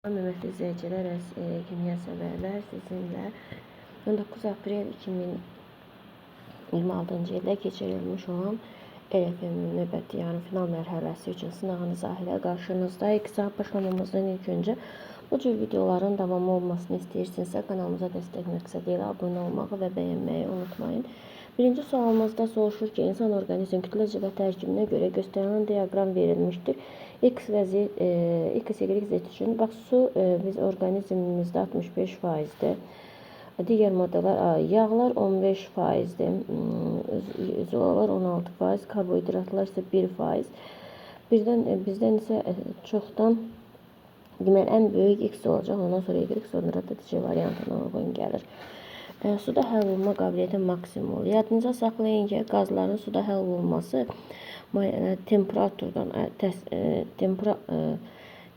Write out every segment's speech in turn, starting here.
Hörmətli izləyicilər, kimya sevərlər, sizinlə 19 aprel 2026-cı ildə keçirilmiş olan EFM-in növbəti yarımfinal mərhələsi üçün sınağın izahı ilə qarşınızdayıq. Saat başlamamızdan ilk öncə bu cür videoların davamı olmasını istəyirsinizsə kanalımıza dəstək məqsədi ilə abunə olmağı və bəyənməyi unutmayın. Birinci sualımızda soruşur ki, insan orqanizm kütləci və tərkibinə görə göstərilən diaqram verilmişdir. X və Z, X, Y, Z üçün. Bax, su biz orqanizmimizdə 65%'dir. Digər maddələr, yağlar 15%'dir. Zolalar 16%, karbohidratlar isə 1%. Bizdən isə çoxdan deməli ən böyük X olacaq. Ondan sonra Y, sonra da C variantına uyğun gəlir. Suda həll olma qabiliyyəti maksimum. Yadınıza saxlayın ki, qazların suda həll olunması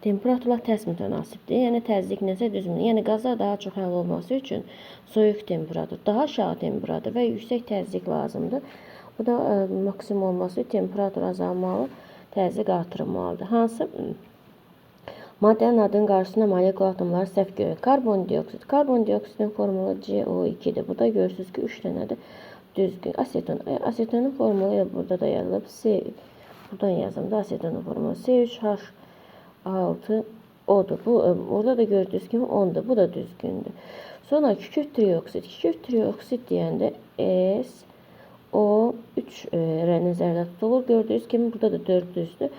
temperaturla tərs mütənasibdir. Yəni təzyiq nəsə düzmür. Yəni qazlar daha çox həll olması üçün soyuq temperatur, daha aşağı temperatur və yüksək təzyiq lazımdır. Bu da maksimum olması temperatur azalmalı, təzyiq artırılmalıdır. Hansı maddənin adının qarşısına molekul atomları səhv görür? Karbondioksid. Karbondioksidin formulu CO2'dir. Bu da görürsünüz ki 3 dənədir. Düzgün. Aseton. Asetonun formulu burada da yazılıb. Buradan yazım da asetonun formulu C3H6 O'dur. Orada da gördüyünüz kimi 10'dur. Bu da düzgündür. Sonra kükürt trioksid. Kükürt trioksid deyəndə SO3 nəzərdə tutulur. Gördüyünüz kimi burada da 4 düzdür.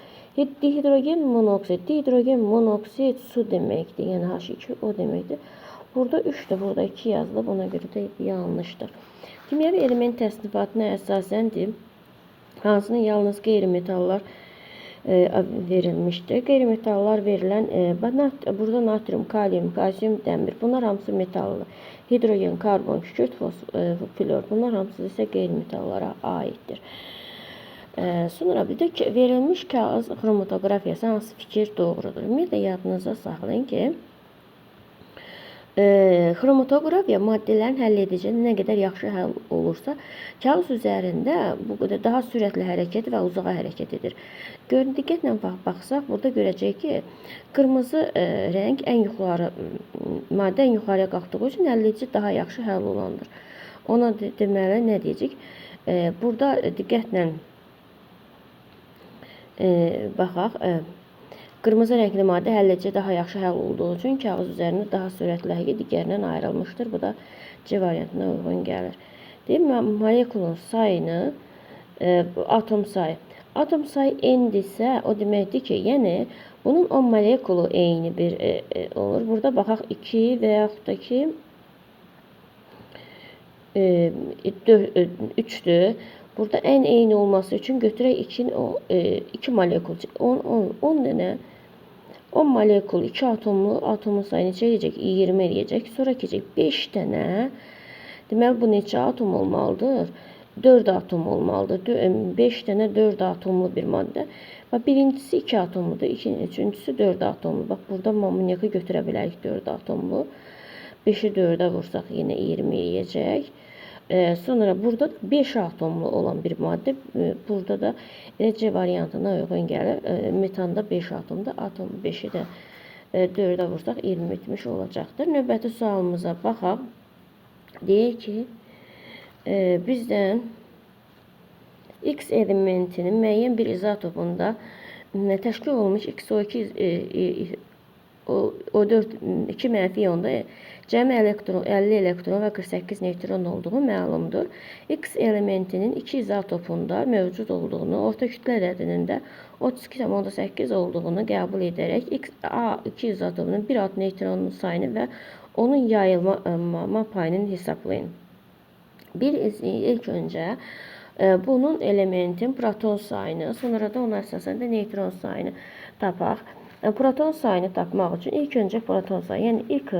Dihidrogen monoksid. Dihidrogen monoksid su deməkdir. Yəni H2O deməkdir. Burada 3'dür. Burada 2 yazılıb. Ona görə də yanlışdır. Kimyəvi element təsnifatına əsasən hansının yalnız qeyri-metallar verilmişdir. Qeyri-metallar verilən burada natrium, kalium, kalsium, dəmir. Bunlar hamısı metallıdır. Hidrogen, karbon, kükürt, flor. Bunlar hamısı isə qeyri-metallara aiddir. Sonra bir də verilmiş kağız xromatografiyası hansı fikir doğrudur? Ümumiyyətlə yadınıza saxlayın ki, xromatografiya maddələrin həll edici nə qədər yaxşı həll olursa, kağız üzərində bu qədər daha sürətli hərəkət və uzağa hərəkət edir. Diqqətlə baxsaq, burada görəcəyik ki, qırmızı rəng ən yuxarı, maddə ən yuxarıya qalxdığı üçün həll edici daha yaxşı həll olandır. Ona deməli nə deyəcək? Burada diqqətlə baxaq. Qırmızı rəngli maddə həll edici daha yaxşı həll olduğu üçün kağız üzərində daha sürətli hərəkət digərindən ayrılmışdır. Bu da C variantına uyğun gəlir. Molekulun sayını, atom sayı. Atom sayı n-dirsə, o deməkdir ki, yəni bunun 10 molekulu eyni bir olur. Burada baxaq 2 və yaxud da ki 3'dür. Burada ən eyni olması üçün götürək 2 molekul, 10 dənə 10 molekul 2 atomun sayı neçə eləyəcək? 20 eləyəcək. Sonra keçək 5 dənə. Deməli bu neçə atom olmalıdır? 4 atom olmalıdır. 5 dənə 4 atomlu bir maddə. Bax birincisi 2 atomludur, üçüncüsü 4 atomlu. Bax burada ammoniakı götürə bilərik 4 atomlu. 5'i 4'ə vursaq yenə 20 eləyəcək. Sonra burada 5 atomlu olan bir maddə, burada da C variantına uyğun gəlir. Metanda 5 atomda, atom 5'i də 4'ə vursaq 20 etmiş olacaqdır. Növbəti sualımıza baxaq. Deyək ki, bizdən X elementinin müəyyən bir izotopunda təşkil olunmuş XO2 O4 2 mənfi iyonda cəmi 50 elektron və 48 neytron olduğu məlumdur. X elementinin 2 izotopunda mövcud olduğunu, orta kütlə ədədinin də 32,8 olduğunu qəbul edərək A2 izotopunun 1 alt neytronun sayını və onun yayılma payını hesablayın. İlk öncə bunun elementin proton sayını, sonra da ona əsasən də neytron sayını tapaq. Proton sayını tapmaq üçün ilk öncə proton sayı, yəni X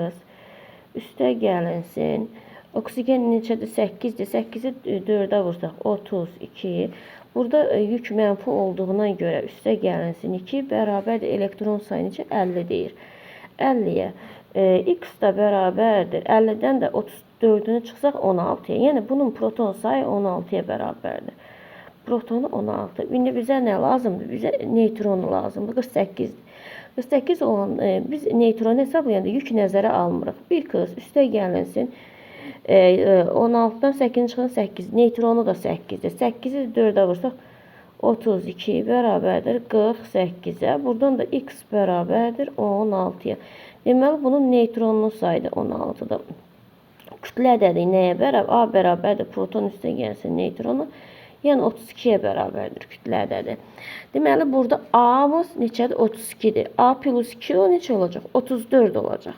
üstə gəlinsin. Oksigen neçədir? 8'dir. 8'i 4'ə vursaq 32. Burada yük mənfi olduğuna görə üstə gəlinsin 2 bərabərdir. Elektron sayı neçə? 50 deyir. 50'yə X da bərabərdir. 50'dən də 34'ünü çıxsaq 16'ya. Yəni bunun proton sayı 16'ya bərabərdir. Protonu 16. İndi bizə nə lazımdır? Bizə neytron lazımdır. 48'dir. 48 olan biz neytron hesablayanda yük nəzərə almırıq. Bir kız üstə gəlinsin. 16'dan 8 çıxan 8. Neytronu da 8'dir. 8'i 4'e vursaq 32 bərabərdir 48'e. Buradan da x bərabərdir 16'ya. Deməli bunun neytronlu sayıdır 16'da. Kütlə ədədi nəyə bərabər? A bərabərdir proton üstə gəlsin neytronu. Yəni 32'ye bərabərdir kütlə ədədi. Deməli burada A'mız neçədir? 32'dir. A plus 2 o neçə olacaq? 34 olacaq.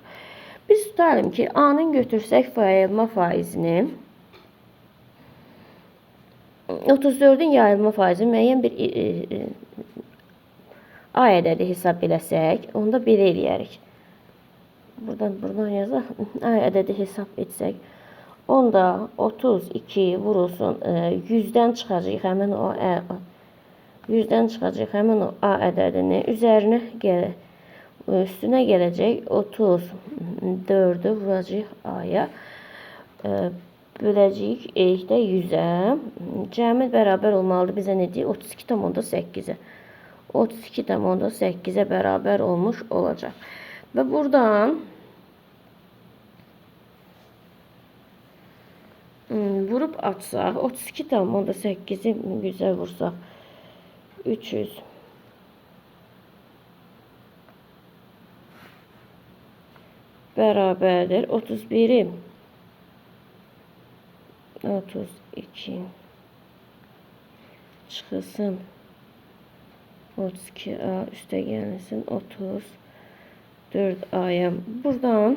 Biz tutalım ki A'nın götürsək yayılma faizini 34'ün yayılma faizi müəyyən bir A ədədi hesab eləsək, onda 1 eləyərik. Buradan yazaq. A ədədi hesab etsək, onda 32 vurulsun 100'dən çıxacaq həmin o 100'dən çıxacaq həmin o A ədədini üzərinə gəlir. Üstünə gələcək 34'ü vuracaq A'ya. Böləcəyik eşitdə 100'ə. Cəmi bərabər olmalıdır. Bizə nə deyir? 32,8'ə. 32,8'ə bərabər olmuş olacaq. Və buradan vurup açsaq 32,8'i 100'ə vursaq 300 bərabərdir 31'i 32 çıxılsın 32A üstə gəlsin 34A'ya. Buradan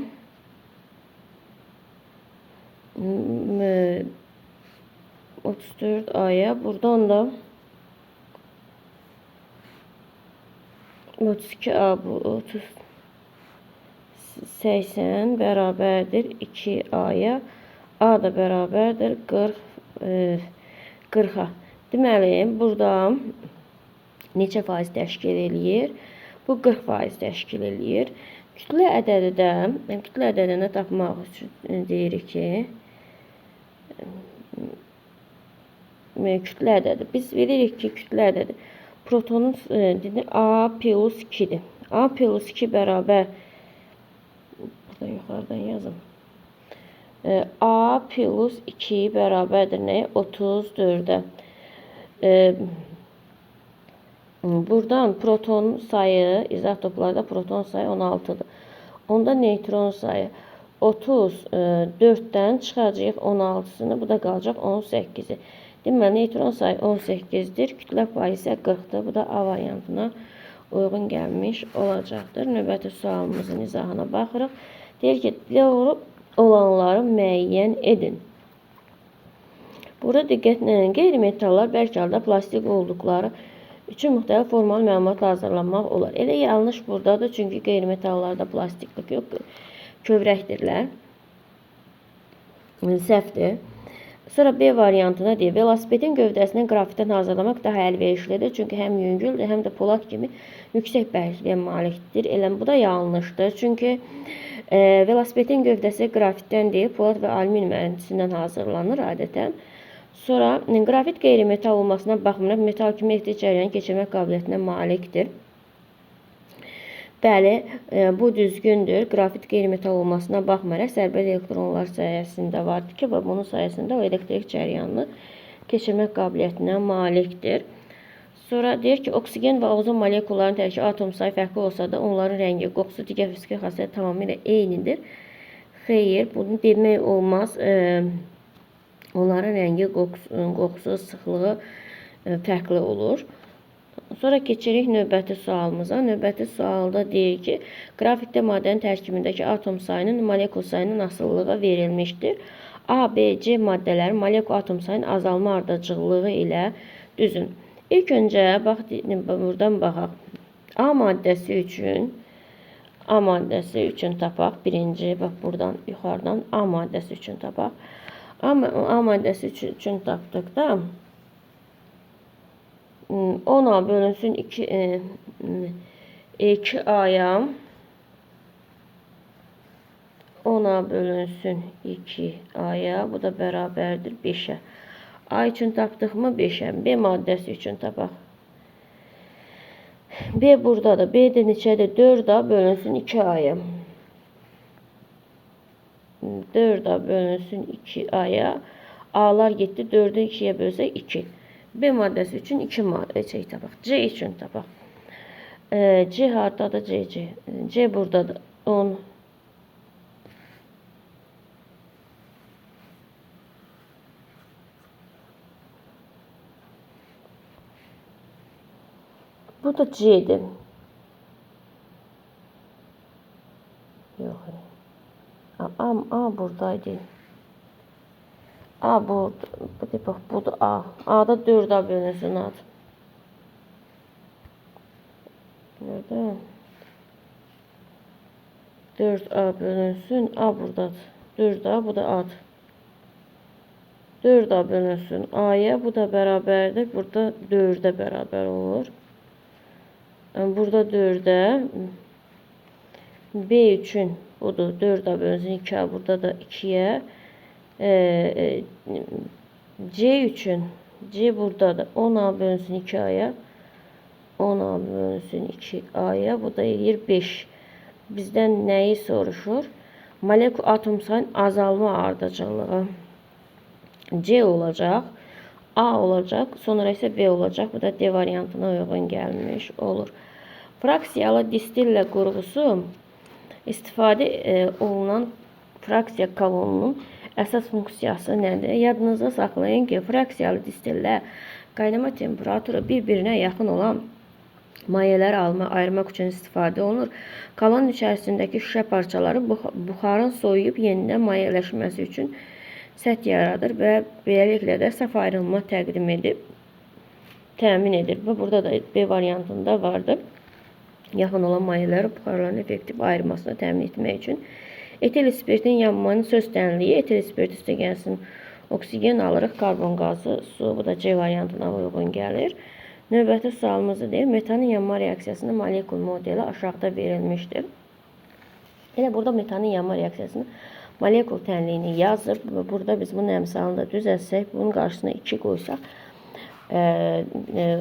34A'ya buradan da 32A bu 80 bərabərdir 2A'ya. A da bərabərdir 40'a. Deməli, burada neçə faiz təşkil eləyir? Bu 40% təşkil eləyir. Kütlə ədədini tapmaq üçün deyirik ki, kütlə ədədi. Biz bilirik ki, kütlə ədədi protonun A plus 2'dir. A plus 2 bərabər, burada yuxarıdan yazım. A plus 2 bərabərdir nəyə? 34'ə. Buradan proton sayı, izotoplarda proton sayı 16'dır. Onda neytron sayı 34'dən çıxacaq 16'sını, bu da qalacaq 18'i. Deməli, neytron sayı 18'dir, kütlə payı isə 40'dır. Bu da A variantına uyğun gəlmiş olacaqdır. Növbəti sualımızın izahına baxırıq. Deyir ki, doğru olanları müəyyən edin. Burada diqqətlə qeyri-metallar bərk halda plastik olduqları üçün müxtəlif formal məlumat hazırlanmaq olar. Elə yanlış buradadır, çünki qeyri-metallarda plastiklik yox, kövrəkdirlər. Səhvdir. Sonra B variantına deyir, velosipedin gövdəsini qrafitdən hazırlamaq daha əlverişlidir, çünki həm yüngüldür, həm də polad kimi yüksək bərkliyə malikdir. Elə bu da yanlışdır, çünki velosipedin gövdəsi qrafitdən deyil, polad və alüminium əlintisindən hazırlanır adətən. Sonra qrafit qeyri-metal olmasına baxmayaraq metal kimi elektrik cərəyanı keçirmək qabiliyyətinə malikdir. Bəli, bu düzgündür. Qrafit qeyri-metal olmasına baxmayaraq zərbəli elektronlar sayəsində vardır ki, və bunun sayəsində o elektrik cərəyanını keçirmək qabiliyyətinə malikdir. Sonra deyir ki, oksigen və ozon molekullarının tərkib atom sayı fərqli olsa da onların rəngi, qoxusu, digər fiziki xassələri tamamilə eynidir. Xeyr, bunu demək olmaz. Onların rəngi, qoxusu, sıxlığı fərqli olur. Sonra keçirik növbəti sualımıza. Növbəti sualda deyir ki, qrafikdə maddənin tərkibindəki atom sayının molekul sayının asılılığı verilmişdir. A, B, C maddələrin molekul atom sayının azalma ardıcıllığı ilə düzün. İlk öncə buradan baxaq. A maddəsi üçün tapaq. Birinci, bax buradan yuxarıdan A maddəsi üçün tapaq. A maddəsi üçün tapdıqda 10'a bölünsün 2A'ya 10'a bölünsün 2A'ya, bu da bərabərdir 5'ə. A üçün tapdıq mı 5'ə. B maddəsi üçün tapaq. B buradadır. B de neçədir? 4A bölünsün 2A'ya. 4A bölünsün 2A'ya. A'lar getdi. 4'ü 2'yə bölsək 2. B maddəsi üçün 2 şey tapaq. C üçün tapaq. C hardadır? C. C buradadır. 10. Bu da C'dir. Yox. A buradaydı. A burada. Bu da A. A'da 4A bölünsün ad. Nerede? 4A bölünsün. A buradadır. 4A bu da ad. 4A bölünsün A'ya. Bu da bərabərdir. Burada 4'e bərabər olur. Burada 4'e. B üçün budur. 4A bölünsün 2A. Burada da 2'ye. C üçün. C buradadır. 10A bölünsün 2A'ya. 10A bölünsün 2A'ya. Bu da eləyir 5. Bizdən nəyi soruşur? Molekul atom sayının azalma ardıcıllığı. C olacaq. A olacaq. Sonra isə B olacaq. Bu da D variantına uyğun gəlmiş olur. Fraksiyalı distillə qurğusu istifadə olunan fraksiya kolonunun əsas funksiyası nədir? Yadınızda saxlayın ki, fraksiyalı distillə qaynama temperaturu bir-birinə yaxın olan mayələri ayırmaq üçün istifadə olunur. Kolonun içərisindəki şüşə parçaları buxarın soyuyub yenidən mayələşməsi üçün səth yaradır və beləliklə də saf ayrılma təmin edir. Və burada da B variantında vardır. Yaxın olan mayələri buxarların effektiv ayırmasını təmin etmək üçün. Etil spirtin yanmanın söz tənliyi, etil spirt üstə gəlsin oksigen alırıq, karbon qazı, su. Bu da C variantına uyğun gəlir. Növbəti sualımızı deyir. Metanın yanma reaksiyasının molekul modeli aşağıda verilmişdir. Elə burada metanın yanma reaksiyasının molekul tənliyini yazır. Burada biz bunun əmsalını da düzəltsək, bunun qarşısına 2 qoysaq,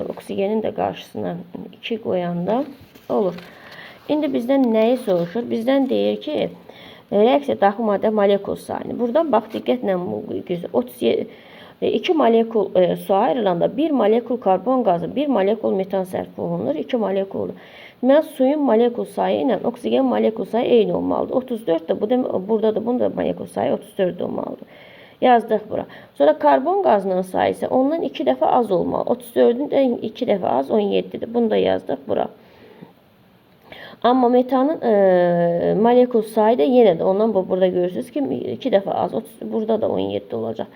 oksigenin də qarşısına 2 qoyanda olur. İndi bizdən nəyi soruşur? Bizdən deyir ki, reaksiya daxil maddə molekul sayını. Buradan bax, diqqətlə 2 molekul su ayrılanda 1 molekul karbon qazı, 1 molekul metan sərf olunur, 2 molekuldur. Deməli, suyun molekul sayı ilə oksigen molekul sayı eyni olmalıdır. 34 də buradadır, bunun da molekul sayı 34 olmalıdır. Yazdıq bura. Sonra karbon qazının sayı isə ondan 2 dəfə az olmalı. 34'ün də 2 dəfə az 17'dir. Bunu da yazdıq bura. Amma metanın molekul sayı da yenə də ondan burada görürsünüz ki 2 dəfə az. Burada da 17 olacaq.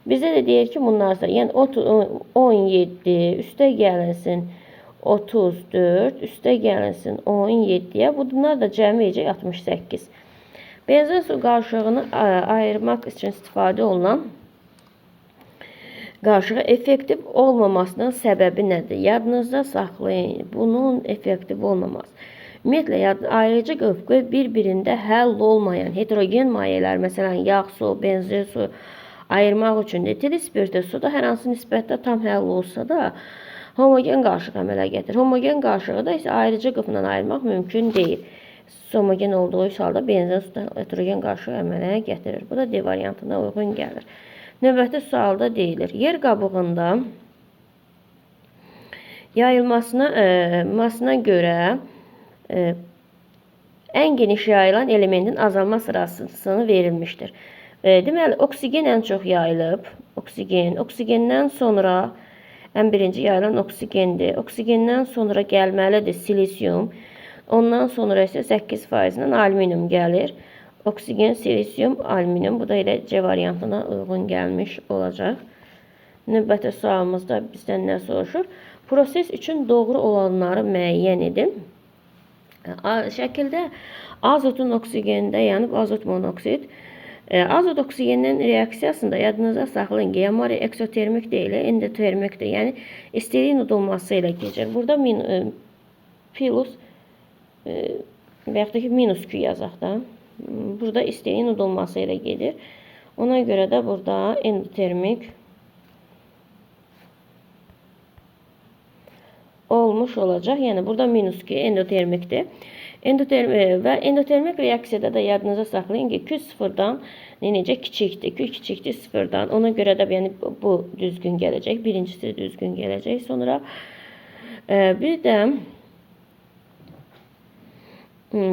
Bizə də deyir ki, bunlarsa, yəni 17 üstə gəlinsin 34, üstə gəlinsin 17-yə. Bunlar da cəmi edəcək 68. Benzin su qarışığını ayırmaq üçün istifadə olunan qarışığı effektiv olmamasının səbəbi nədir? Yadınızda saxlayın. Bunun effektiv olmaması. Ümumiyyətlə, ayrıcı qövqü bir-birində həll olmayan heterogen mayələr, məsələn, yağ su, benzin su ayırmaq üçün etil spirtə suda hər hansı nisbətdə tam həll olsa da homogen qarışıq əmələ gətirir. Homogen qarışığı da isə ayrıcı qıfla ayırmaq mümkün deyil. Homogen olduğu halda benzin suda heterogen qarışıq əmələ gətirir. Bu da D variantına uyğun gəlir. Növbəti sualda deyilir. Yer qabığında yayılmasına görə ən geniş yayılan elementin azalma sırasını verilmişdir. Deməli, oksigen ən çox yayılıb. Oksigenden sonra ən birinci yayılan oksigendir. Oksigenden sonra gəlməlidir silisium. Ondan sonra isə 8%-dən alüminium gəlir. Oksigen, silisium, alüminium. Bu da elə C variantına uyğun gəlmiş olacaq. Növbəti sualımızda bizdən nə soruşur? Proses üçün doğru olanları müəyyən edin. Şəkildə azotun oksigenində yanıb azot monoksid. Azot oksigenin reaksiyasında yadınızda saxlayın ki, yanma eksotermik deyil, endotermikdir. Yəni istilik udulması ilə keçir. Burada plus və yaxud da ki minus Q yazaq da. Burada istiliyin udulması ilə gedir. Ona görə də burada endotermik olmuş olacaq. Yəni burada -2 endotermikdir. Endotermik reaksiyada da yadınıza saxlayın ki, Q sıfırdan necə kiçikdir. Q kiçikdir sıfırdan. Ona görə də yəni bu düzgün gələcək. Birincisi düzgün gələcək. Sonra bir də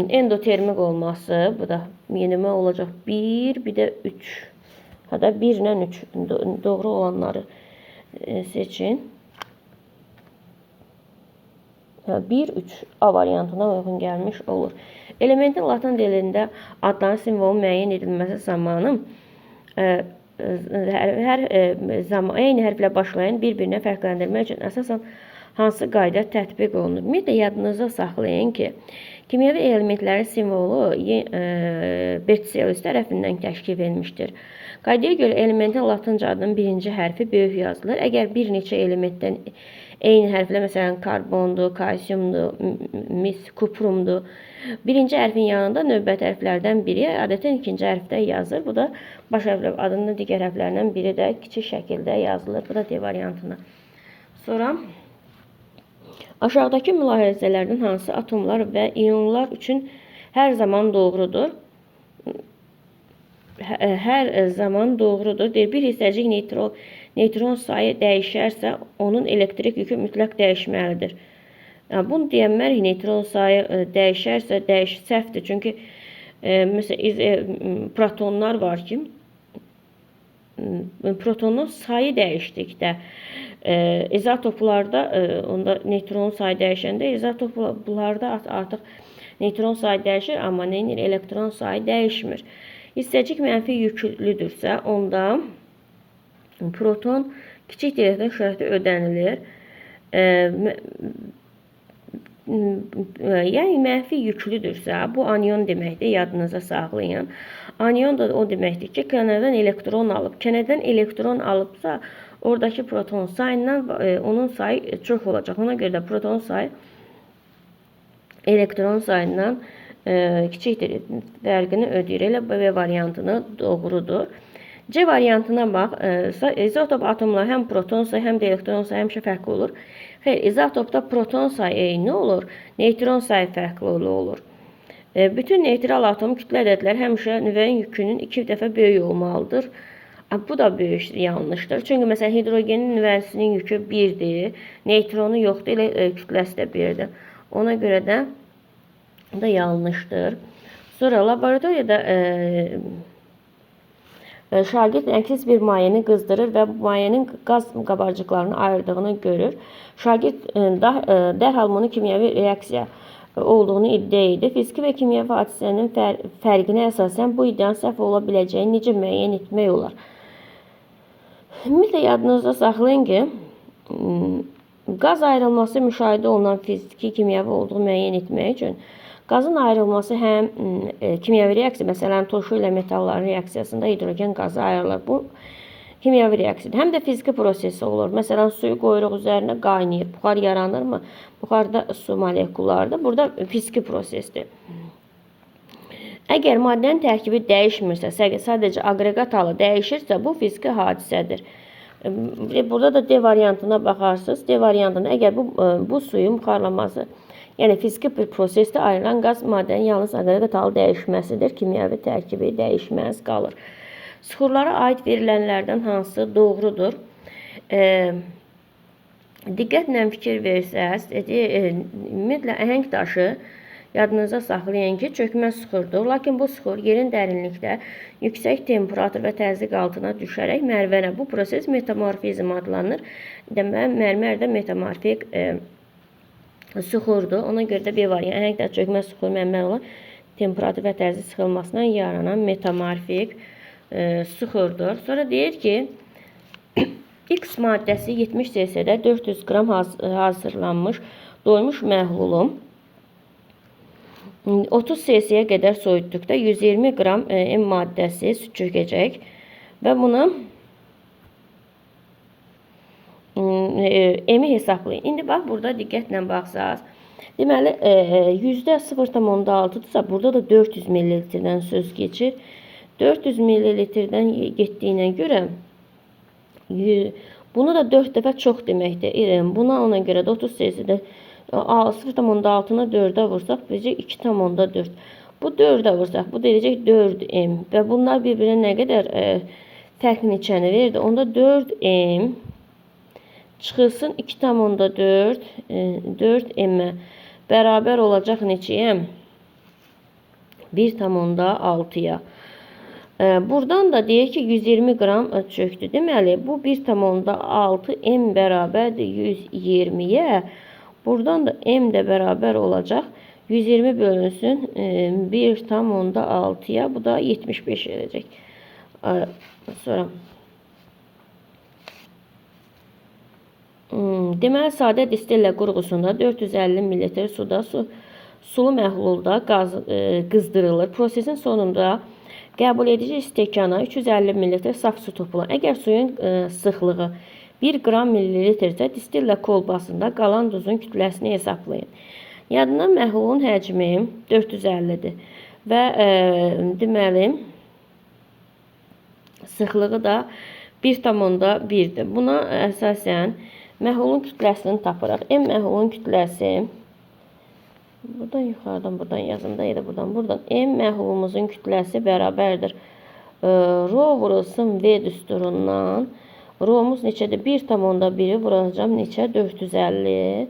endotermik olması, bu da yenilmə olacaq 1, bir də 3. Hatta 1 ilə 3 doğru olanları seçin. 1, 3 A variantına uyğun gəlmiş olur. Elementin latin dilində adların simvolun müəyyən edilməsi zamanı eyni hərflə başlayan bir-birinə fərqləndirmək üçün əsasən hansı qayda tətbiq olunur? Bir də yadınızda saxlayın ki, kimyəvi elementlərin simvolu Berzelius tərəfindən təşkil edilmişdir. Qaydaya görə elementin latinca adının birinci hərfi böyük yazılır. Əgər bir neçə elementdən eyni hərflə, məsələn, karbondur, kalsiumdur, kuprumdur. Birinci hərfin yanında növbəti hərflərdən biri adətən ikinci hərfdə yazılır. Bu da baş hərflər adının digər hərflərindən biri də kiçik şəkildə yazılır. Bu da D variantına. Sonra aşağıdakı mülahizələrdən hansı atomlar və ionlar üçün hər zaman doğrudur? Hər zaman doğrudur. Bir hissəcik neytron sayı dəyişərsə, onun elektrik yükü mütləq dəyişməlidir. Bunu deyənlər neytron sayı dəyişərsə, səhvdir. Çünki məsələn, protonlar var ki, protonun sayı dəyişdikdə, izotoplarda onda neytron sayı dəyişəndə, izotoplarda artıq neytron sayı dəyişir, amma elektron sayı dəyişmir. Hissəcik mənfi yüklüdürsə, onda proton kiçik diqqətli şərtdə ödənilir. Yəni mənfi yüklüdürsə, bu anion deməkdir, yadınıza saxlayın. Anion da o deməkdir ki, kənardan elektron alıb. Kənardan elektron alıbsa, oradakı proton sayından onun sayı çox olacaq. Ona görə də proton sayı elektron sayından kiçikdir. Fərqini ödəyir. Elə B variantını doğrudur. C variantına bax, izotop atomlar həm proton sayı, həm də elektron sayı həmişə fərqli olur. Xeyr, izotopda proton sayı eyni olur, neytron sayı fərqli olur. Bütün neytral atom kütlə ədədləri həmişə nüvənin yükünün 2 dəfə böyük olmalıdır. Bu da böyük yanlışdır. Çünki məsələn, hidrogenin nüvəsinin yükü 1-dir, neytronu yoxdur, elə kütləsi də 1-dir. Ona görə də yanlışdır. Sonra laboratoriyada şagird rəngsiz bir mayəni qızdırır və bu mayənin qaz qabarcıqlarını ayırdığını görür. Şagird dərhal bunu kimyəvi reaksiya olduğunu iddia edir. Fiziki və kimyəvi hadisənin fərqinə əsasən bu iddianın səhv ola biləcəyini necə müəyyən etmək olar? Ümumiyyətlə yadınızda saxlayın ki, qaz ayrılması müşahidə olunan fiziki, kimyəvi olduğu müəyyən etmək üçün qazın ayrılması həm kimyəvi reaksiya, məsələn, turşu ilə metalların reaksiyasında hidrogen qazı ayrılır. Bu kimyəvi reaksiyadır. Həm də fiziki prosesi olur. Məsələn, suyu qoyuruq üzərinə qaynayır. Buxar yaranırmı? Buxarda su molekullardır. Burada fiziki prosesdir. Əgər maddənin tərkibi dəyişmirsə, sadəcə aqreqat halı dəyişirsə, bu fiziki hadisədir. Burada da D variantına baxarsınız. D variantında əgər bu suyun buxarlanması, yəni fiziki bir prosesdə ayrılan qaz maddənin yalnız aqreqat halı dəyişməsidir. Kimyəvi tərkibi dəyişməz qalır. Süxurlara aid verilənlərdən hansı doğrudur? Diqqətlə fikir versəz, ümumiyyətlə əhəng daşı yadınıza saxlayın ki, çökmə süxurdur. Lakin bu süxur yerin dərinlikdə yüksək temperatur və təzyiq altına düşərək mərmərə. Bu proses metamorfizm adlanır. Mərmər də metamorfik süxurdur. Ona görə də B variantı əhəng daşı çökmə süxur mərmər olan temperatur və təzyiq sıxılmasından yaranan metamorfik süxurdur. Sonra deyir ki, X maddəsi 70 cc-də 400 qram hazırlanmış doymuş məhlulum 30 cc-yə qədər soyutduqda 120 qram M maddəsi su çökəcək və bunu M-i hesablayın. İndi bax, burada diqqətlə baxsaq, deməli, %0,6-dırsa, burada da 400 ml-dən söz geçir. 400 ml-dən getdiyinə görə Bunu da 4 dəfə çox deməkdir. Buna ona görə də 30 Cl-də 0,6-nı 4-ə vursaq, verəcək 2,4. Bu 4-ə vursaq, bu deyəcək 4m və bunlar bir-birinə nə qədər fərq neçəni verdi? Onda 4m çıxılsın 2,4 4m-ə bərabər olacaq neçəyə? 1,6-ya. Buradan da deyək ki 120 qram çöktü. Deməli bu 1,6 m bərabərdir 120-yə. Buradan da m də bərabər olacaq 120 bölünsün 1,6-ya. Bu da 75 edəcək. Sonra deməli sadə distilla qurğusunda 450 ml suda sulu məhlulda qızdırılır. Prosesin sonunda qəbul edici stəkana 350 ml saf su toplanır. Əgər suyun sıxlığı 1 qram millilitrsə, distilla kolbasında qalan duzun kütləsini hesablayın. Yadından məhlulun həcmi 450-dir və deməli sıxlığı da 1,1-dir. Buna əsasən məhlulun kütləsini tapırıq. M məhlulun kütləsi buradan yuxarıdan buradan yazımda ya da buradan M məhlulumuzun kütləsi bərabərdir. Rho vurulsun V düsturundan. Rho'muz neçədir? 1,1'i vuracağım neçə? 450.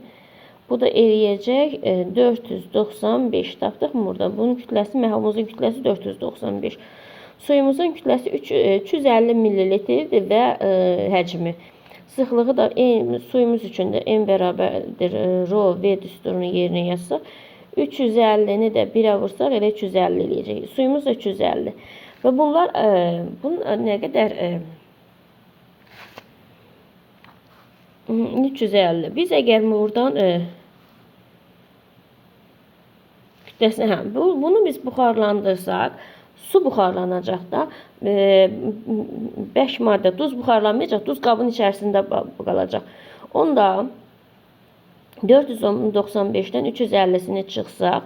Bu da eləyəcək 495. Tapdıq mı burada? Bunun kütləsi, məhlulumuzun kütləsi 495. Suyumuzun kütləsi 350 ml-dir və həcmi. Sıxlığı da suyumuz üçün də M bərabərdir. Rho V düsturunu yerinə yazsaq 350-ni də 1-ə vursaq elə 350 eləyəcək. Suyumuz da 350. Və bunlar nə qədər 350. Biz əgər buradan kütləsini bunu biz buxarlandırsaq, su buxarlanacaq da 5 maddə duz buxarlanmayacaq. Duz qabın içərisində qalacaq. Onda 495-dən 350-sini çıxsaq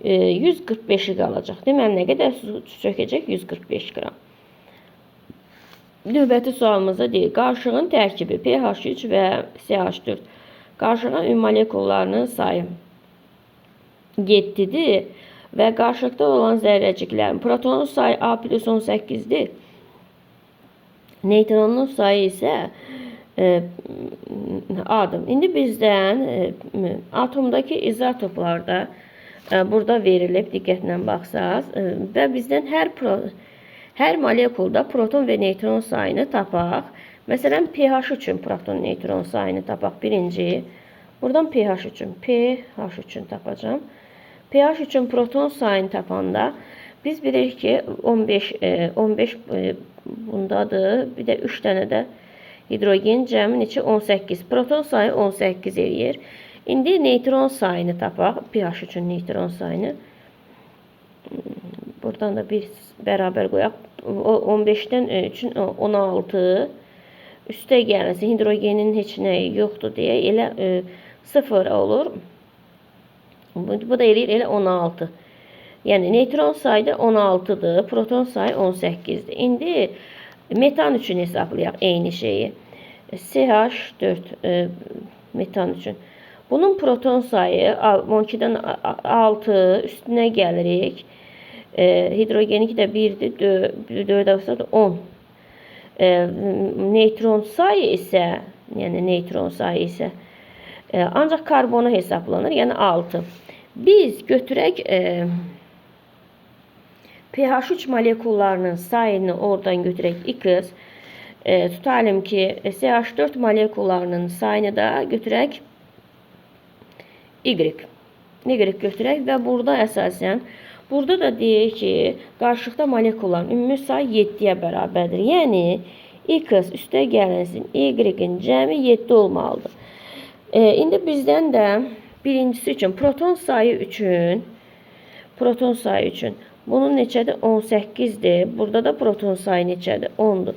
145-i qalacaq. Deməli nə qədər su çökəcək? 145 qram. Növbəti sualımızda deyir. Qarışığın tərkibi pH3 və CH4. Qarışığın ümumi molekullarının sayı 7-dir və qarışıqda olan zərrəciklərin protonun sayı A plus 18-dir. Neytronun sayı isə A'dır. İndi bizdən atomdakı izotoplarda burada verilib, diqqətlə baxsaq və bizdən hər molekulda proton və neytron sayını tapaq. Məsələn, pH üçün proton, neytron sayını tapaq. Birinci, buradan pH üçün tapacağım. pH üçün proton sayını tapanda biz bilirik ki 15 bundadır. Bir də 3 dənə də hidrogen cəmi neçə? 18. Proton sayı 18 eləyir. İndi neytron sayını tapaq. pH üçün neytron sayını. Buradan da bir bərabər qoyaq. 15-dən 3-ün 16. Üstə gəlməsi hidrogenin heç nəyi yoxdur deyə elə 0 olur. Bu da eləyir elə 16. Yəni neytron sayı da 16-dır. Proton sayı 18-dir. İndi metan üçün hesablayaq eyni şeyi. CH4 metan üçün. Bunun proton sayı 12-dən 6 üstünə gəlirik. Hidrogenik də 1-dir. 4-ə vursa da 10. Neytron sayı isə, yəni neytron sayı isə ancaq karbona hesablanır. Yəni 6. Biz götürək pH3 molekullarının sayını oradan götürək X. Tutalım ki CH4 molekullarının sayını da götürək Y. Y götürək və burada əsasən burada da deyək ki qarışıqda molekulların ümumi sayı 7-yə bərabərdir. Yəni X üstə gələnsin Y-in cəmi 7 olmalıdır. İndi bizdən də birincisi üçün proton sayı üçün bunun neçədir? 18-dir. Burada da proton sayı neçədir? 10-dur.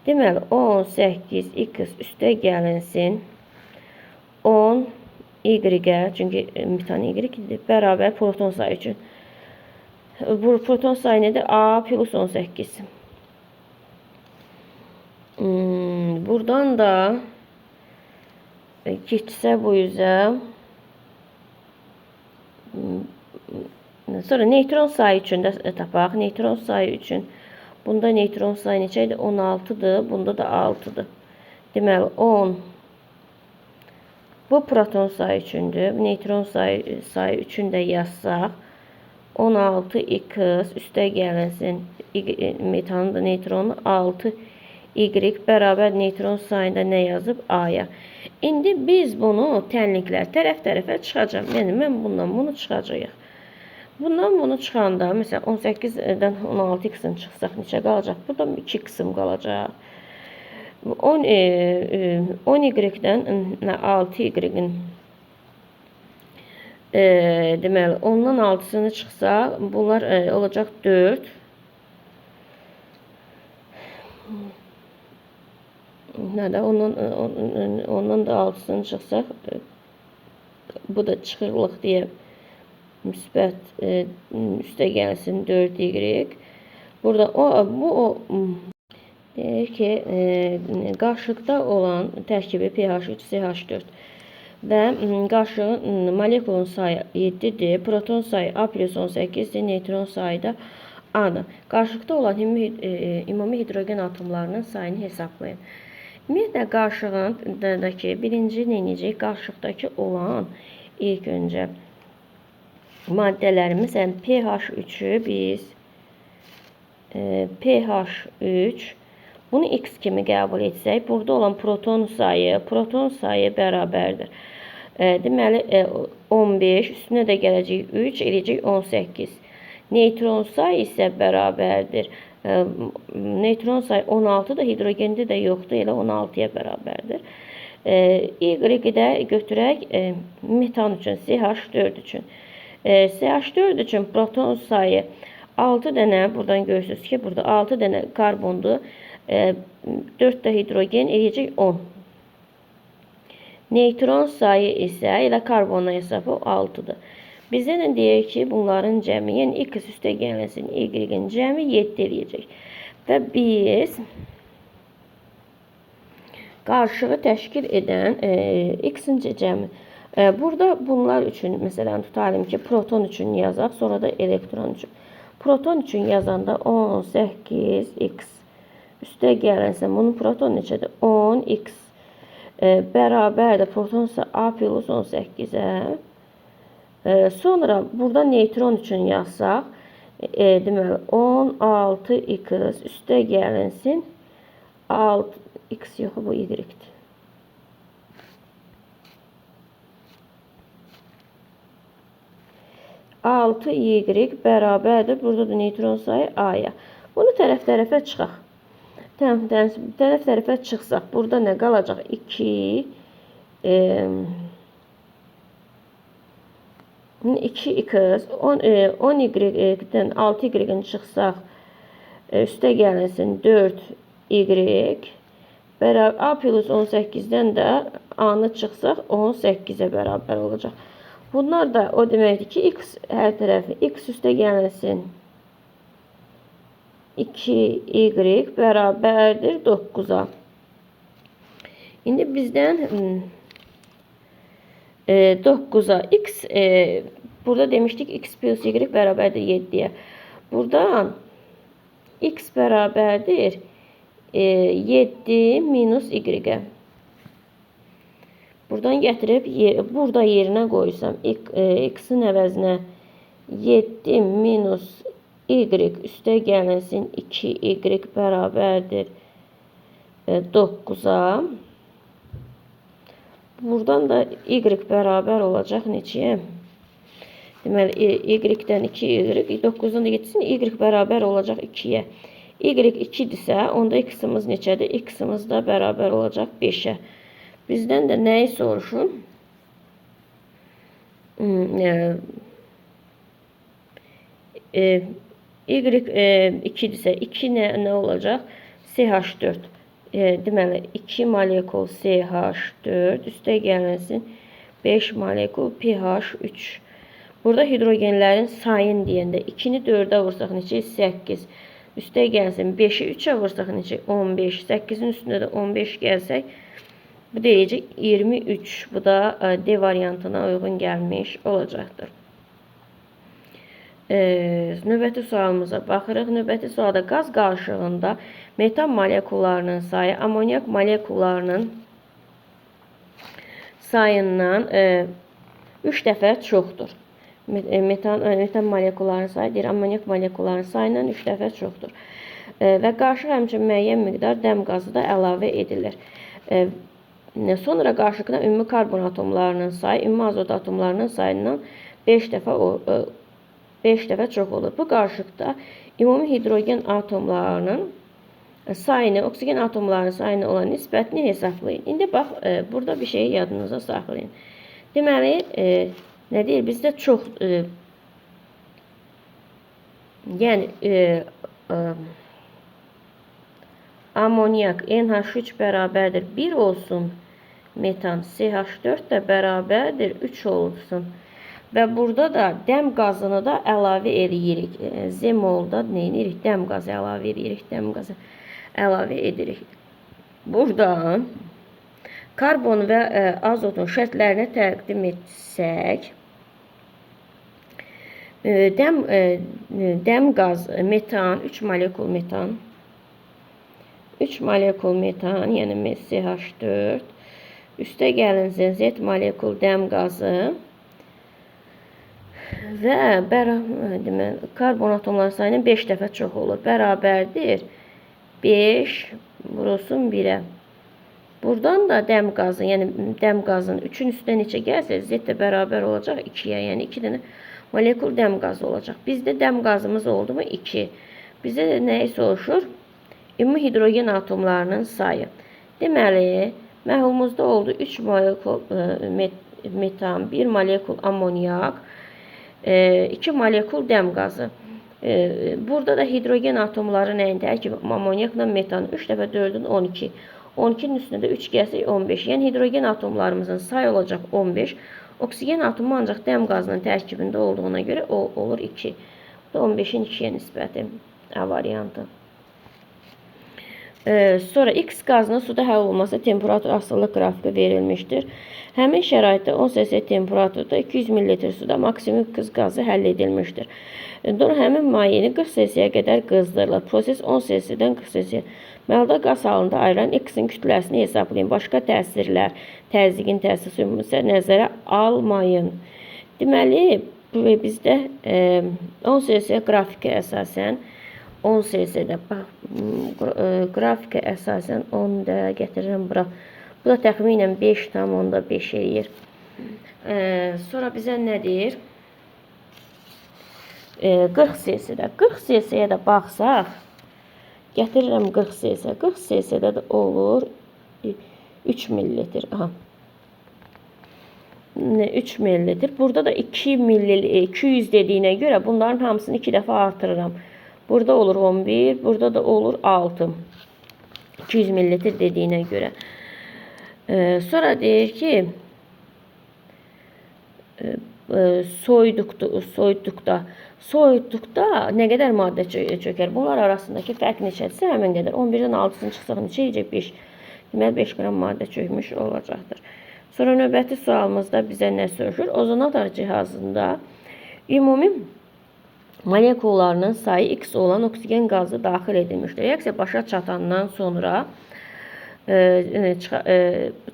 Deməli 18 X üstə gələnsin 10 Y-ə, çünki metan Y-dir, bərabər proton sayı üçün. Bu proton sayı nədir? A plus 18. buradan da keçsə bu üzə. Sonra neytron sayı üçün də tapaq. Neytron sayı üçün. Bunda neytron sayı neçə idi? 16'dır. Bunda da 6'dır. Deməli 10. Bu proton sayı üçündür. Neytron sayı üçün də yazsaq. 16x üstə gələnsin. Metanın da neytronu 6y bərabər neytron sayında nə yazıb? A-ya. İndi biz bunu tənliklər tərəf-tərəfə çıxacaq. Yəni mən bundan bunu çıxacağıq. Bundan bunu çıxanda, məsələn 18-dən 16 qism çıxsaq neçə qalacaq? Burada 2 qism qalacaq. 10y-dən 6y-in deməli 10-dan 6-sını çıxsa, bunlar olacaq 4. Nədə? Ondan da 6-sını çıxsaq, bu da çıxırlıq deyə müsbət üstə gəlsin 4y. Burada bu deyir ki, qarşılıqda olan tərkibi pH3CH4 və qarşılığın molekulun sayı 7'dir, proton sayı A+18'dir, neytron sayı da A-dır. Qarşılıqda olan ümumi hidrogen atomlarının sayını hesablayın. Ümumiyyətlə qarşılığındakı birinci neyəcək? Qarşılıqdakı olan ilk öncə maddələri, məsələn pH3'ü biz pH3 bunu x kimi qəbul etsək, burada olan proton sayı bərabərdir. Deməli 15 üstünə də gələcək 3 eləyəcək 18. Neytron sayı isə bərabərdir. Neytron sayı 16 da hidrogende də yoxdur, elə 16'ya bərabərdir. Y-i də götürək metan üçün, CH4 üçün. CH4 üçün proton sayı 6 dənə, buradan görürsünüz ki, burada 6 dənə karbondur. 4 də hidrogen eləyəcək 10. Neytron sayı isə elə karbonla hesabı 6'dır. Bizə nə deyir ki, bunların cəmi, yəni x üstə gəlməsin, y-in cəmi 7 eləyəcək. Və biz qarşığı təşkil edən x-in cəmi. Burada bunlar üçün, məsələn, tutalım ki, proton üçün yazaq, sonra da elektron üçün. Proton üçün yazanda 18x üstə gələnsə, bunun proton neçədir? 10x bərabərdir. Proton isə A+18'ə. Sonra burada neytron üçün yazsaq, deməli 16x üstə gələnsin 6x yox, bu y-dir. 6y bərabərdir. Burada da neytron sayı A-ya. Bunu tərəf-tərəfə çıxaq. Tərəf-tərəfə çıxsaq, burada nə qalacaq? 2 2x 10y-dən 6y-in çıxsaq, üstə gələnsin 4y bərabər A+18'dən də A-nı çıxsaq 18'ə bərabər olacaq. Bunlar da o deməkdir ki, x hər tərəfi x üstə gələnsin 2y bərabərdir 9'a. İndi bizdən 9'a x burada demişdik x plus y bərabərdir 7'ye. Buradan x bərabərdir 7 minus y. Buradan gətirib burada yerinə qoysam x-in əvəzinə 7 minus y üstə gələnsin 2y bərabərdir 9'a. Buradan da y bərabər olacaq neçəyə? Deməli y-dən 2y, 9'dan da getsin, y bərabər olacaq 2'yə. Y 2'dirsə, onda x-imiz neçədir? X-imiz da bərabər olacaq 5'ə. Bizdən də nəyi soruşun? Y 2'dirsə, 2 nə olacaq? CH4. Deməli 2 molekul CH4 üstə gələnsin 5 molekul pH3. Burada hidrogenlərin sayını deyəndə 2'ni 4'ə vursaq neçə? 8. Üstə gəlsin 5'i 3'e vursaq necə? 15. 8'in üstündə də 15 gəlsək bu deyəcək 23. Bu da D variantına uyğun gəlmiş olacaqdır. Növbəti sualımıza baxırıq. Növbəti sualda qaz qarışığında metan molekullarının sayı amonyak molekullarının sayından 3 dəfə çoxdur. Metan molekullarının sayı deyir, amonyak molekullarının sayından 3 dəfə çoxdur. Və qarışıq həmçinin müəyyən miqdar dəm qazı da əlavə edilir. Sonra qarışıqda ümumi karbon atomlarının sayı, ümumi azot atomlarının sayından 5 dəfə çox olur. Bu qarışıqda ümumi hidrogen atomlarının sayını, oksigen atomlarının sayına olan nisbətini hesablayın. İndi bax, burada bir şeyi yadınıza saxlayın. Deməli, nə deyir? Bizdə çox, yəni, amonyak NH3 bərabərdir 1 olsun, metan CH4 də bərabərdir 3 olsun. Və burada da dəm qazını da əlavə edirik. Z-molda nə edirik? Dəm qazı əlavə edirik. Dəm qazı əlavə edirik. Burada karbon və azotun şərtlərini təqdim etsək, dəm qaz metan, 3 molekul metan, 3 molekul metan, yəni CH4, üstə gəlinsin Z molekul dəm qazı və karbon atomları sayının 5 dəfə çox olur. Bərabərdir 5 vurulsun 1-ə. Buradan da dəm qazı, yəni dəm qazının 3-ün üstünə neçə gəlsə Z də bərabər olacaq 2-yə. Yəni 2 dənə molekul dəm qazı olacaq. Bizdə dəm qazımız oldu mu? 2. Bizdə də nəyi soruşur? Ümumi hidrogen atomlarının sayı. Deməli, məhulumuzda oldu 3 molekul metan, 1 molekul amonyak, 2 molekul dəm qazı. Burada da hidrogen atomları nəyin tərkibi? Amonyakla metan 3 dəfə 4-ün 12. 12'nin üstündə 3 gəlsək 15. Yəni hidrogen atomlarımızın sayı olacaq 15. Oksigen atomu ancaq dəm qazının tərkibində olduğuna görə o olur 2. Bu da 15'in 2'yə nisbəti. A variantı. Sonra X qazının suda həll olması temperatur asılılıq qrafiki verilmişdir. Həmin şəraitdə 10 cc temperaturda 200 ml suda maksimum X qazı həll edilmişdir. Sonra həmin mayeni 40 cc-yə qədər qızdırılır. Proses 10 cc-dən 40 cc. Məlda qaz halında ayrılan X-in kütləsini hesablayın. Başqa təsirlər, təzyiqin təsiri isə nəzərə almayın. Deməli, bizdə 10 cc qrafikə əsasən 10 cc-də qrafikə əsasən 10 da gətirirəm bura. Bu da təxminən 5,5 eləyir. Sonra bizə nə deyir? 40 cc-də. 40 cc-yə də baxsaq, gətirirəm 40 cc. 40 cc-də də olur 3 millilitr. 3 millilitr. Burada da 200 dediyinə görə bunların hamısını 2 dəfə artırıram. Burada olur 11, burada da olur 6. 200 millilitr dediyinə görə. Sonra deyir ki, soyutduqda nə qədər maddə çökər? Bunlar arasındakı fərq neçədirsə həmin qədər. 11-dən 6-sını çıxsaq neçə eləyəcək? 5. Deməli 5 qram maddə çökmüş olacaqdır. Sonra növbəti sualımızda bizə nə soruşur? Ozonator cihazında ümumi molekullarının sayı X olan oksigen qazı daxil edilmişdir. Reaksiya başa çatandan sonra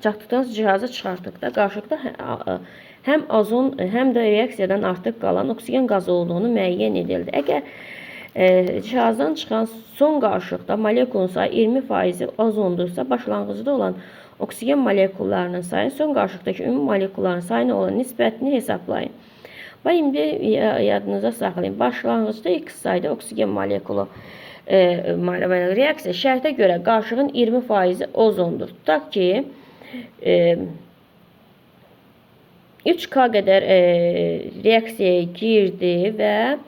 çatdıqdan cihazı çıxartdıqda qarşılıqda həm ozon, həm də reaksiyadan artıq qalan oksigen qazı olduğunu müəyyən edildi. Əgər cihazdan çıxan son qarşılıqda molekulun sayı 20% ozondursa, başlanğıcda olan oksigen molekullarının sayı son qarşılıqdakı ümumi molekulların sayına olan nisbətini hesablayın. Və indi yadınıza saxlayın. Başlanğıcda X sayda oksigen molekulu reaksiya şərtə görə qarşığın 20% ozondur. Tutaq ki, 3K qədər reaksiyaya girdi və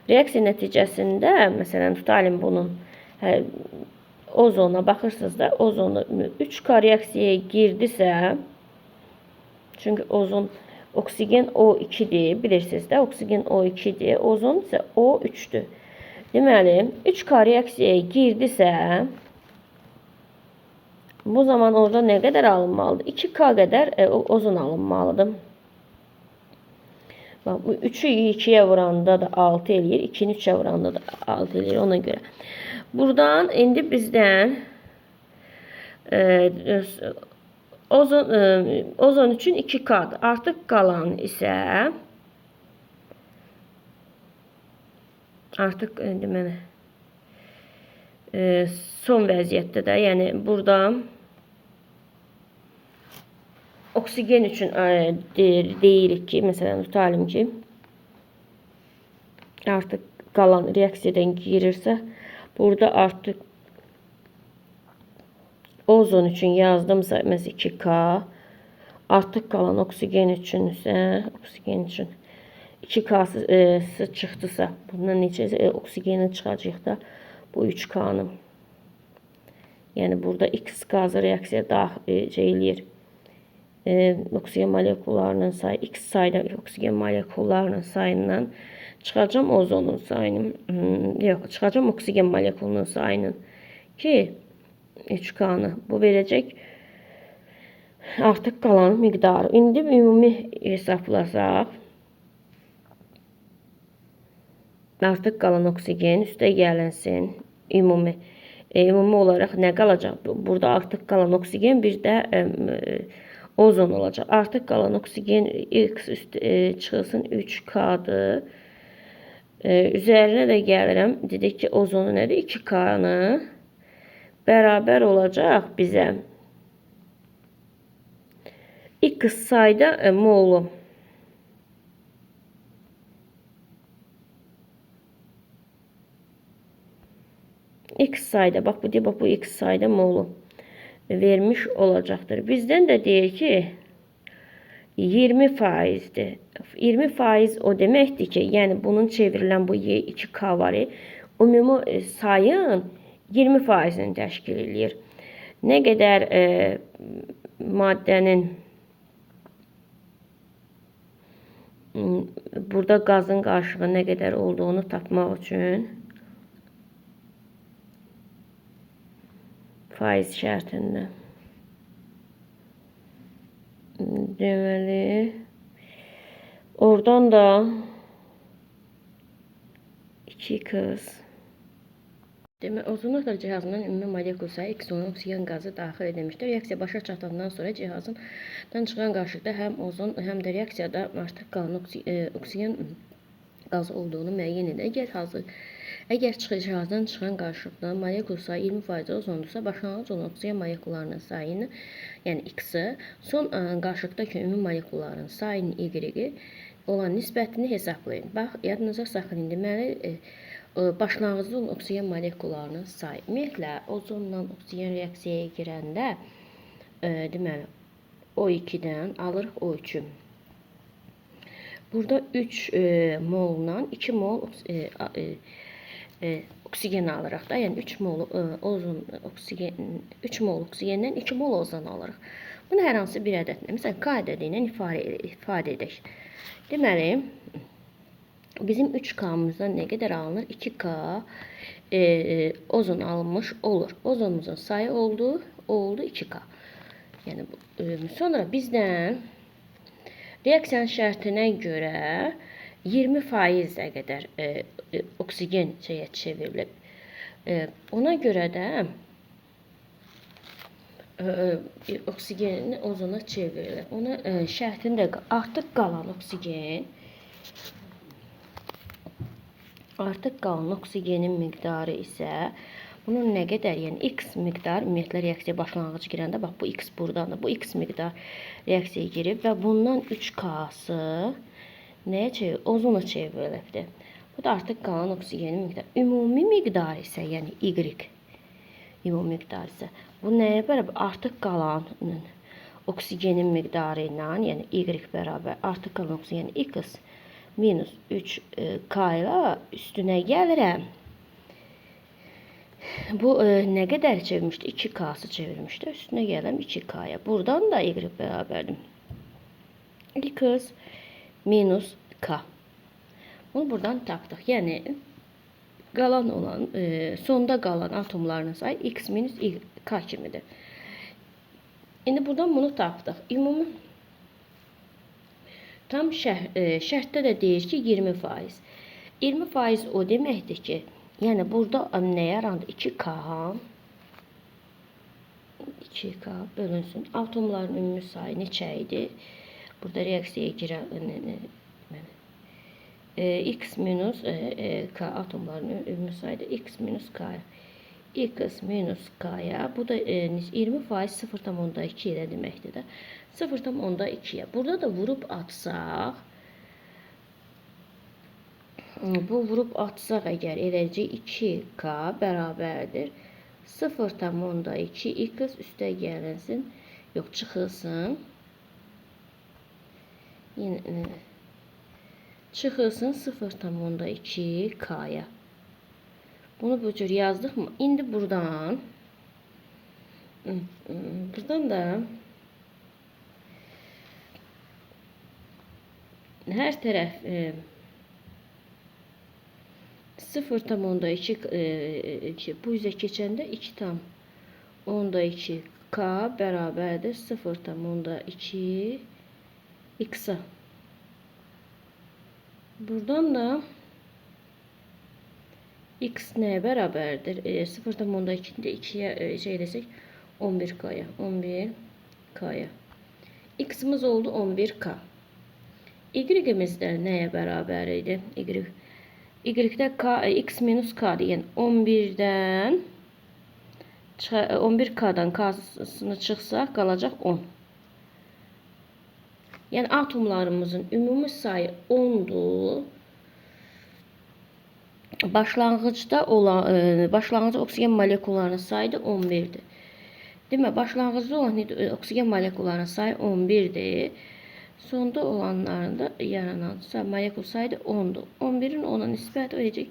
reaksiya nəticəsində, məsələn, tutalım bunun ozona baxırsınız da, ozonu 3K reaksiyaya girdisə, çünki ozon oksigen O2'dir, bilirsiniz də, oksigen O2'dir, ozon isə O3'dür. Deməli, 3K reaksiyaya girdisə, bu zaman orada nə qədər alınmalıdır? 2K qədər ozon alınmalıdır. Bax, bu 3'ü 2'ye vuranda da 6 eləyir. 2'ni 3'e vuranda da 6 eləyir. Ona görə. Buradan indi bizdən ozon üçün 2K'dır. Artıq qalan isə artıq deməli son vəziyyətdə də, yəni burada oksigen üçün deyirik ki, məsələn tutalım ki, artıq qalan reaksiyadan girirsə, burada artıq ozon üçün yazdımsa, məsələn 2K, artıq qalan oksigen üçün isə, oksigen üçün 2K'sı çıxdısa, bundan neçə oksigeni çıxacaq da bu 3K'nın. Yəni burada X qazı reaksiya daxil eləyir. Oksigen molekullarının sayı, X sayda oksigen molekullarının sayından çıxacağım ozonun sayını, yox, çıxacağım oksigen molekulunun sayının ki 3K'nı bu verəcək artıq qalan miqdarı. İndi ümumi hesablasaq, artıq qalan oksigen üstə gələnsin ümumi. Ümumi olaraq nə qalacaq? Burada artıq qalan oksigen bir də ozon olacaq. Artıq qalan oksigen X çıxılsın 3K'dır. Üzərinə də gəlirəm. Dedik ki, ozonu nədir? 2K'nı bərabər olacaq bizə X sayda molu. X sayda, bax bu X sayda molu vermiş olacaqdır. Bizdən də deyir ki 20%'dir. 20% o deməkdir ki, yəni bunun çevrilən bu 2K var. Ümumi sayın 20%'ni təşkil edir. Nə qədər maddənin burada qazın qarşılığı nə qədər olduğunu tapmaq üçün faiz şərtində. Deməli, oradan da 2 kız. Demək, ozonatör cihazından ümumi molekul sayı X oksigen qazı daxil edilmişdir. Reaksiya başa çatandan sonra cihazdan çıxan qarşılıqda həm ozon, həm də reaksiyada artıq qalan oksigen qazı olduğunu müəyyən edir. Əgər cihazdan çıxan qarşılıqda molekul sayı 20% ozondursa, başlanğıc olan oksigen molekullarının sayını, yəni X-i, son qarşılıqdakı ümumi molekulların sayının Y-i olan nisbətini hesablayın. Bax, yadınıza saxlayın. Deməli, başlanğıcda olan oksigen molekullarının sayı. Ümumiyyətlə, ozonla oksigen reaksiyaya girəndə, deməli, O2-dən alırıq O3-ü. Burada 3 molla 2 mol oksigen alırıq da, yəni 3 mol oksigenden 2 mol ozon alırıq. Bunu hər hansı bir ədədlə, məsələn, K ədədi ilə ifadə edək. Deməli, bizim 3K'mızdan nə qədər alınır? 2K ozon alınmış olur. Ozonumuzun sayı oldu 2K. Yəni, sonra bizdən reaksiyanın şərtinə görə 20%'ə qədər oksigen çevrilib. Ona görə də oksigeni ozona çevrilir. Ona şərtində artıq qalan oksigenin miqdarı isə bunun nə qədər, yəni X miqdar ümumiyyətlə reaksiya başlanğıcı girəndə, bax bu X buradan da bu X miqdar reaksiyaya girib və bundan 3K'sı nəyə çevrilir? Ozona çevrilibdir. Bu da artıq qalan oksigenin miqdarı. Ümumi miqdarı isə, yəni Y ümumi miqdarı isə bu nəyə bərabər? Artıq qalan oksigenin miqdarı ilə, yəni Y bərabər artıq qalan oksigenin X minus 3K ilə üstünə gəlirəm. Bu nə qədər çevirmişdi? 2K'sı çevirmişdi. Üstünə gələm 2K'ya. Buradan da Y bərabərdir. X minus K. Bunu buradan tapdıq. Yəni qalan olan, sonda qalan atomların sayı x minus k kimidir. İndi buradan bunu tapdıq. Ümumi tam şərtdə də deyir ki 20%. 20% o deməkdir ki, yəni burada nə yarandı? 2k 2k bölünsün. Atomların ümumi sayı neçə idi? Burada reaksiyaya girən x minus k atomların ümumi sayıda x minus k. X minus k'ya bu da 20% 0,2 ilə deməkdir də. 0,2'ye. Burada da vurup atsaq, bu vurup atsaq əgər eləcək 2k bərabərdir 0,2 x üstə gəlinsin, yox çıxılsın. Yenə çıxılsın 0,2 k'ya. Bunu bu cür yazdık mı? İndi buradan da her taraf 0,2 bu yüzə keçəndə 2,2 k bərabərdir 0,2 x'a. Buradan da x nəyə bərabərdir? 0,2'də 2'ye şey desək 11k'ya. 11k'ya. X'imiz oldu 11k. Y'imiz də nəyə bərabər idi? Y'də x minus k yəni 11k'dan k'sını çıxsaq qalacaq 10. Yəni atomlarımızın ümumi sayı 10'dur. Başlanğıc oksigen molekullarının sayı da 11'dir. Demək, başlanğıcda olan oksigen molekullarının sayı 11'dir. Sonda olanların da yaranan molekul sayı da 10'dur. 11'in 10'a nisbət olacaq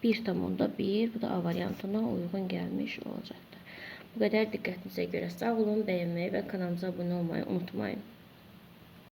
1,1. Bu da A variantına uyğun gəlmiş olacaqdır. Bu qədər diqqətinizə görə sağ olun, bəyənməyi və kanalımıza abunə olmayı unutmayın.